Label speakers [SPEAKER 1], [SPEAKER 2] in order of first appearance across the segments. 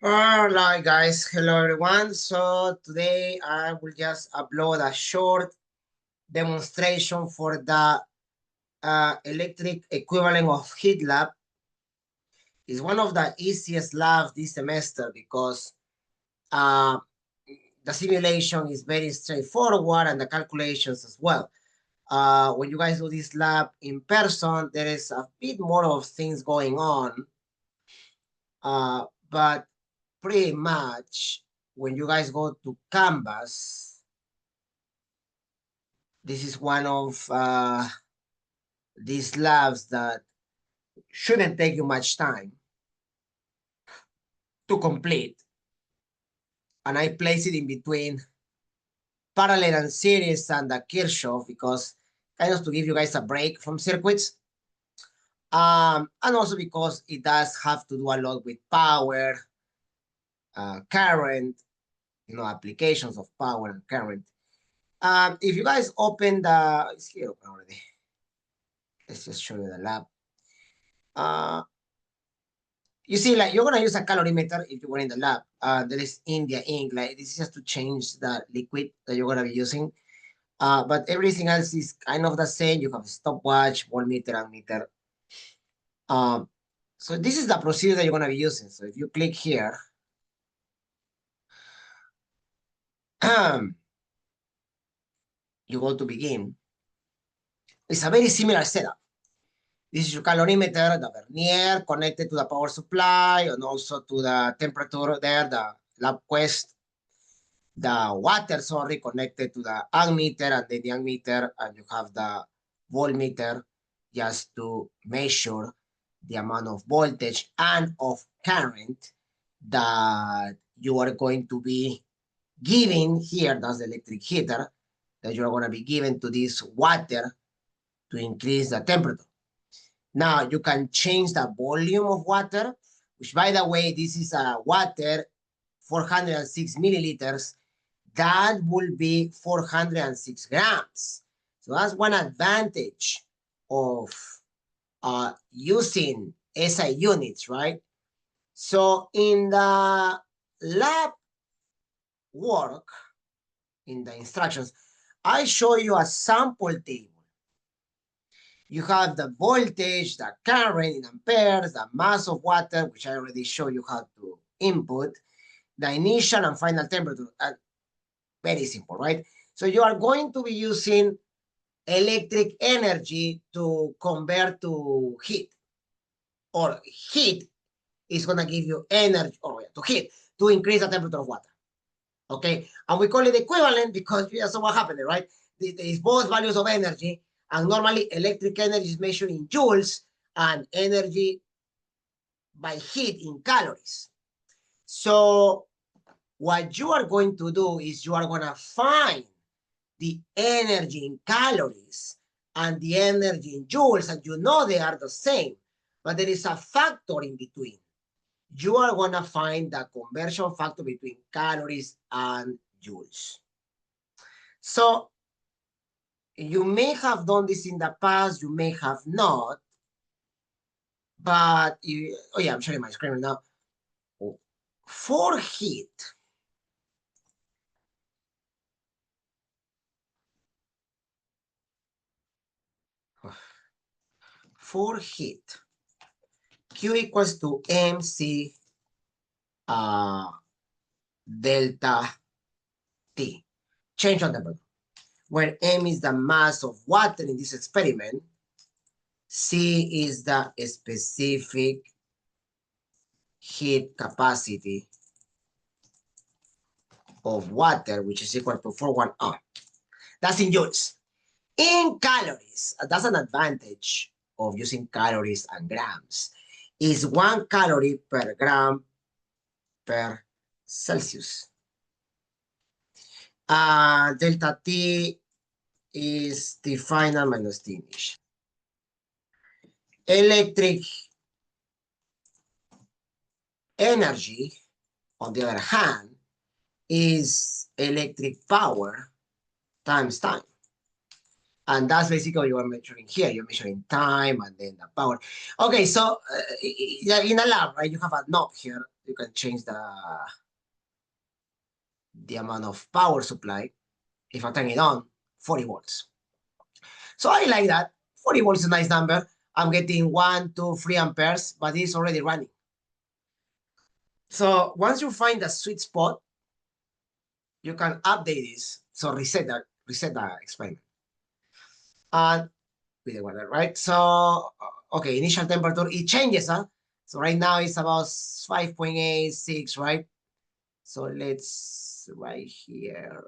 [SPEAKER 1] All right, guys. Hello, everyone. So today I will just upload a short demonstration for the electric equivalent of heat lab. It's one of the easiest labs this semester because uh, the simulation is very straightforward and the calculations as well. When you guys do this lab in person, there is a bit more of things going on, but pretty much when you guys go to Canvas, this is one of these labs that shouldn't take you much time to complete. And I place it in between parallel and series and the Kirchhoff because kind of to give you guys a break from circuits. And also because it does have to do a lot with power, current, applications of power and current. If you guys open it's here open already. Let's just show you the lab. You see, like you're gonna use a calorimeter if you were in the lab. There is India ink. Like this is just to change the liquid that you're gonna be using. But everything else is kind of the same. You have stopwatch, voltmeter, ammeter. So this is the procedure that you're gonna be using. So if you click here, you go to begin. It's a very similar setup. This is your calorimeter, the vernier connected to the power supply and also to the temperature there, the lab quest. The water, sorry, connected to the ammeter and then the ammeter, and you have the voltmeter just to measure the amount of voltage and of current that you are going to be giving here. That's the electric heater that you're going to be giving to this water to increase the temperature. Now you can change the volume of water, which by the way, this is a water 406 milliliters. That will be 406 grams. So that's one advantage of using SI units, right? So in the lab work, in the instructions, I show you a sample table. You have the voltage, the current in amperes, the mass of water, which I already showed you how to input, the initial and final temperature. Very simple, right? So you are going to be using electric energy to convert to heat, or heat is going to give you energy, or to heat, to increase the temperature of water. Okay, and we call it equivalent because that's what happened, right? It's both values of energy, and normally electric energy is measured in joules and energy by heat in calories. So what you are going to do is you are going to find the energy in calories and the energy in joules, and you know they are the same, but there is a factor in between. You are going to find the conversion factor between calories and joules. So you may have done this in the past, you may have not, but oh yeah, I'm showing my screen right now. For heat, Q equals to MC delta T, change on temperature, where M is the mass of water in this experiment, C is the specific heat capacity of water, which is equal to 41R. That's in joules. In calories, that's an advantage of using calories and grams, is 1 calorie per gram per Celsius. Delta T is the final minus the initial. Electric energy, on the other hand, is electric power times time. And that's basically what you are measuring here. You're measuring time and then the power. Okay, so in a lab, right, you have a knob here. You can change the amount of power supply. If I turn it on, 40 volts. So I like that. 40 volts is a nice number. I'm getting 1, 2, 3 amperes, but it's already running. So once you find the sweet spot, you can update this. So reset the experiment. And with the water, right? So, okay, initial temperature, it changes, huh? So right now it's about 5.86, right? So let's, right here,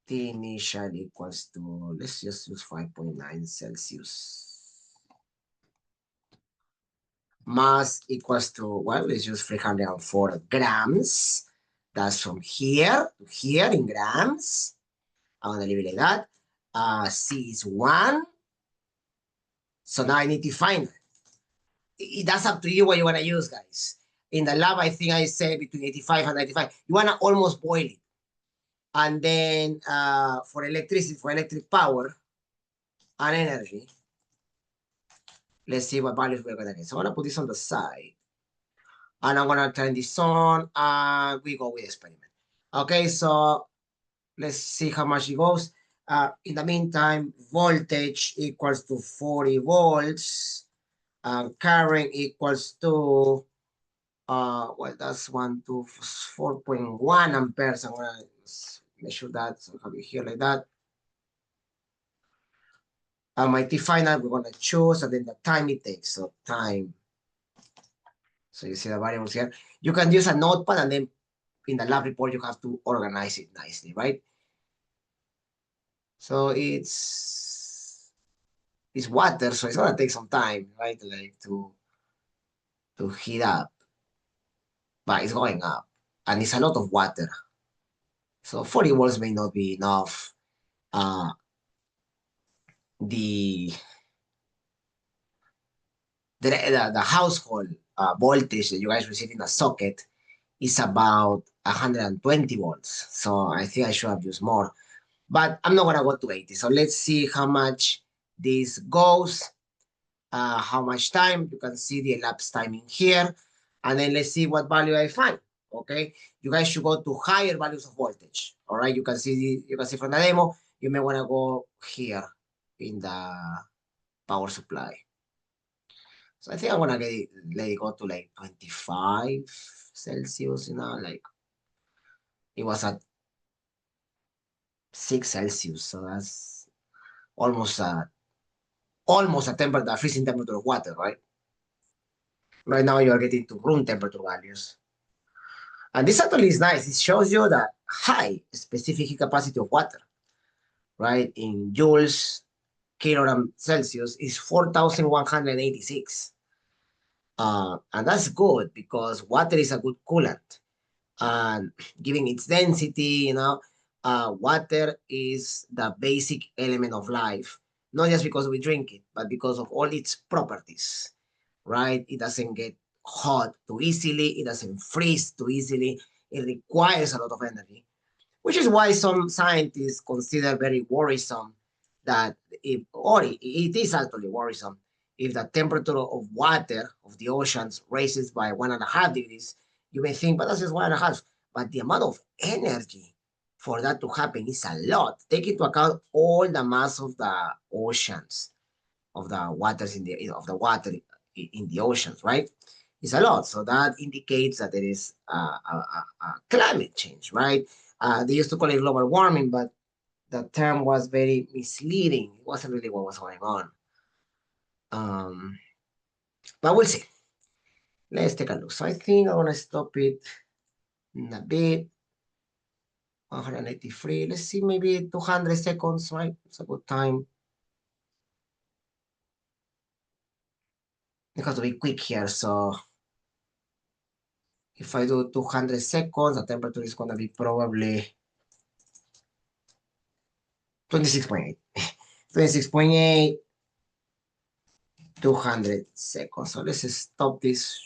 [SPEAKER 1] T initial equals to, let's just use 5.9 Celsius. Mass equals to, well, let's use 304 grams. That's from here to here in grams. I'm going to leave it like that. C is 1. So now I need to find it. That's up to you what you want to use, guys. In the lab, I think I say between 85 and 95. You want to almost boil it. And then for electricity, for electric power and energy, let's see what values we're going to get. So I'm going to put this on the side. And I'm going to turn this on and we go with the experiment. Okay, so let's see how much it goes. In the meantime, voltage equals to 40 volts. Current equals to, well, that's 4.1 amperes. I'm going to measure that. So I'll have it here like that. My T final, we're going to choose, and then the time it takes. So time. So you see the variables here. You can use a notepad, and then in the lab report, you have to organize it nicely, right? So it's water, so it's going to take some time, right? Like to heat up. But it's going up. And it's a lot of water. So 40 volts may not be enough. The household voltage that you guys receive in the socket is about 120 volts. So I think I should have used more. But I'm not going to go to 80. So let's see how much this goes. How much time. You can see the elapsed timing here. And then let's see what value I find. Okay, you guys should go to higher values of voltage. All right, you can see from the demo. You may want to go here in the power supply. So I think I'm gonna let it go to like 25 Celsius. Like it was at 6 Celsius, so that's almost a temperature, the freezing temperature of water, right? Right now you are getting to room temperature values. And this actually is nice. It shows you the high specific heat capacity of water, right? In joules, kilogram Celsius is 4,186. And that's good because water is a good coolant. And given its density, water is the basic element of life, not just because we drink it, but because of all its properties, right? It doesn't get hot too easily. It doesn't freeze too easily. It requires a lot of energy, which is why some scientists consider very worrisome that it is actually worrisome if the temperature of water of the oceans raises by 1.5 degrees. You may think, but that's just 1.5. But the amount of energy for that to happen is a lot. Take into account all the mass of the oceans, of the waters of the water in the oceans, right? It's a lot. So that indicates that there is a climate change, right? They used to call it global warming, but the term was very misleading. It wasn't really what was going on. But we'll see. Let's take a look. So I think I want to stop it in a bit. 183. Let's see, maybe 200 seconds, right? It's a good time. It has to be quick here, so if I do 200 seconds, the temperature is going to be probably 26.8. 26.8, 200 seconds. So let's stop this.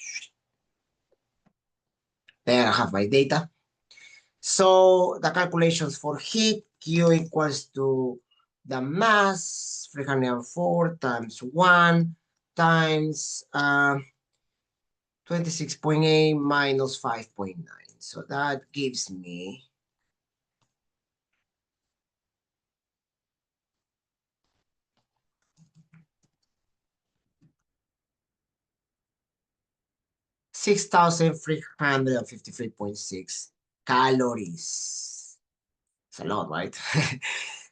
[SPEAKER 1] There I have my data. So the calculations for heat, Q equals to the mass, 304 times 1 times 26.8 minus 5.9. So that gives me 6,353.6 calories. It's a lot, right?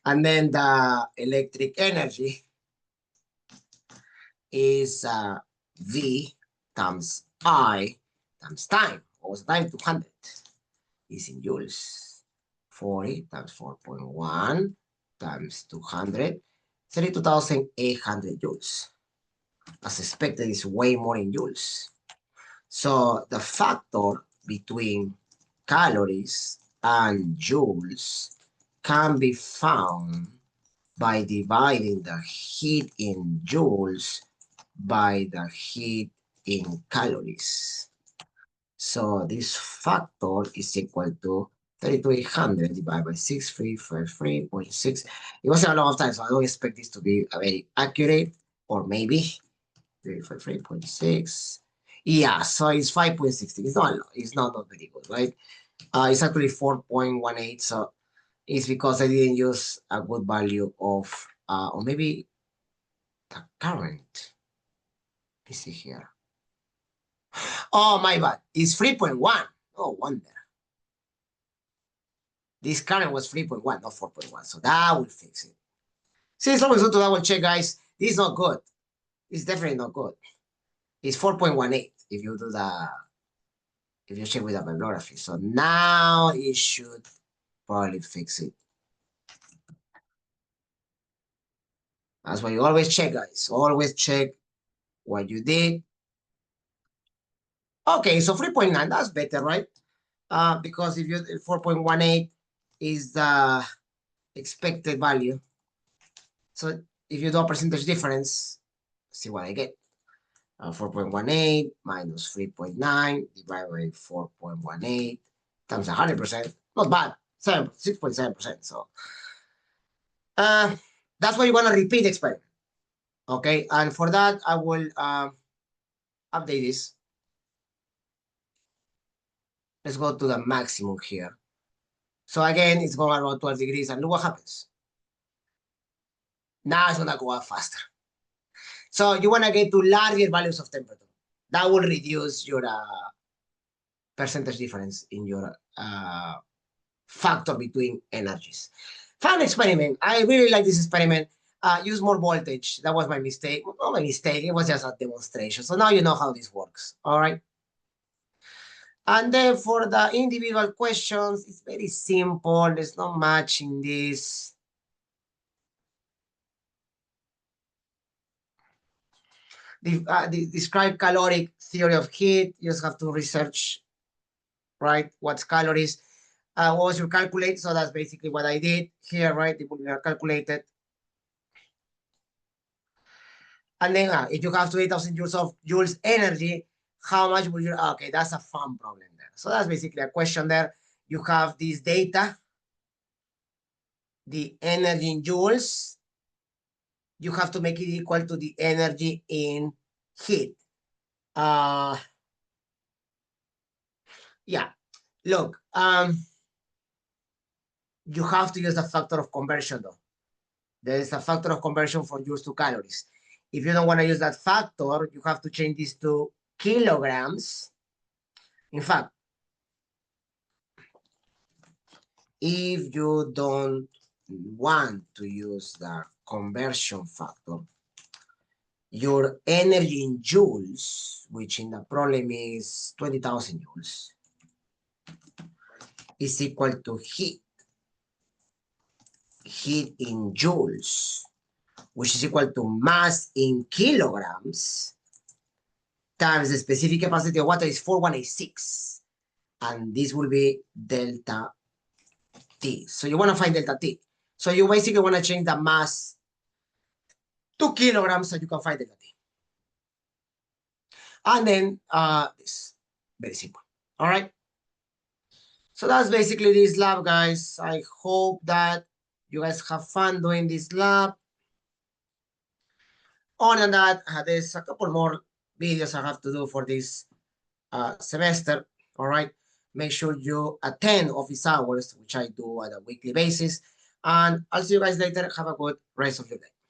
[SPEAKER 1] And then the electric energy is V times I times time. What was the time? 200 is in joules. 40 times 4.1 times 200, 32,800 joules. As expected, is way more in joules. So the factor between calories and joules can be found by dividing the heat in joules by the heat in calories. So this factor is equal to 3,800 divided by 6,353.6. It wasn't a lot of time, so I don't expect this to be very accurate, or maybe 3,353.6. Yeah, so it's 5.16. It's not a lot. It's not very good, right? It's actually 4.18, so it's because I didn't use a good value of, or maybe the current. Let me see here. Oh, my bad. It's 3.1. Oh, wonder. This current was 3.1, not 4.1. So that will fix it. See, it's always good to double check, guys. This is not good. It's definitely not good. It's 4.18 if you do if you check with the bibliography. So now it should probably fix it. That's why you always check, guys. Always check what you did. Okay, so 3.9, that's better, right? Because if you 4.18 is the expected value. So if you do a percentage difference, see what I get. 4.18 minus 3.9 divided by 4.18 times 100%. Not bad, 6.7%. So that's why you want to repeat the experiment. Okay, and for that, I will update this. Let's go to the maximum here. So again, it's going around 12 degrees, and look what happens. Now it's going to go up faster. So you want to get to larger values of temperature. That will reduce your percentage difference in your factor between energies. Fun experiment. I really like this experiment. Use more voltage. That was my mistake. Not my mistake. It was just a demonstration. So now you know how this works. All right. And then for the individual questions, it's very simple. There's not much in this. Describe caloric theory of heat. You just have to research, right? What's calories? What was your calculate? So that's basically what I did here, right? It will be calculated. And then if you have 20,000 joules of joules energy, how much will you, okay, that's a fun problem there. So that's basically a question there. You have this data, the energy in joules. You have to make it equal to the energy in heat. Yeah, look, you have to use the factor of conversion though. There is a factor of conversion from joules to calories. If you don't want to use that factor, you have to change this to kilograms. In fact, if you don't want to use the conversion factor, your energy in joules, which in the problem is 20,000 joules, is equal to heat in joules, which is equal to mass in kilograms, times the specific capacity of water is 4186. And this will be delta T. So you want to find delta T. So you basically want to change the mass to kilograms so you can find delta T. And then this, very simple. All right. So that's basically this lab, guys. I hope that you guys have fun doing this lab. Other than that, there's a couple more videos I have to do for this semester. All right. Make sure you attend office hours, which I do on a weekly basis. And I'll see you guys later. Have a good rest of your day.